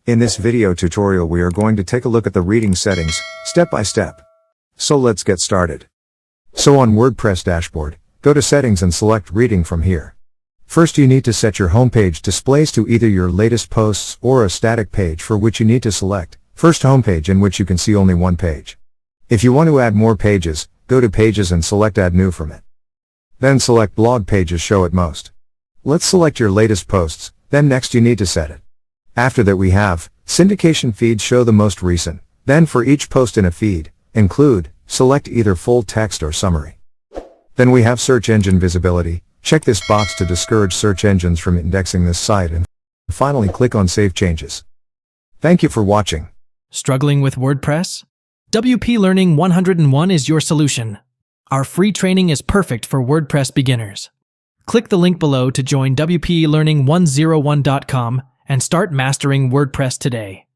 In this video tutorial we are going to take a look at the reading settings, step by step. So let's get started. So on WordPress dashboard, go to settings and select reading from here. First you need to set your homepage displays to either your latest posts or a static page, for which you need to select first homepage, in which you can see only one page. If you want to add more pages, go to pages and select add new from it. Then select blog pages show at most. Let's select your latest posts, then next you need to set it. After that we have syndication feeds show the most recent. Then for each post in a feed, include, select either full text or summary. Then we have search engine visibility. Check this box to discourage search engines from indexing this site, and finally click on Save Changes. Thank you for watching. Struggling with WordPress? WP Learning 101 is your solution. Our free training is perfect for WordPress beginners. Click the link below to join WPLearning101.com and start mastering WordPress today.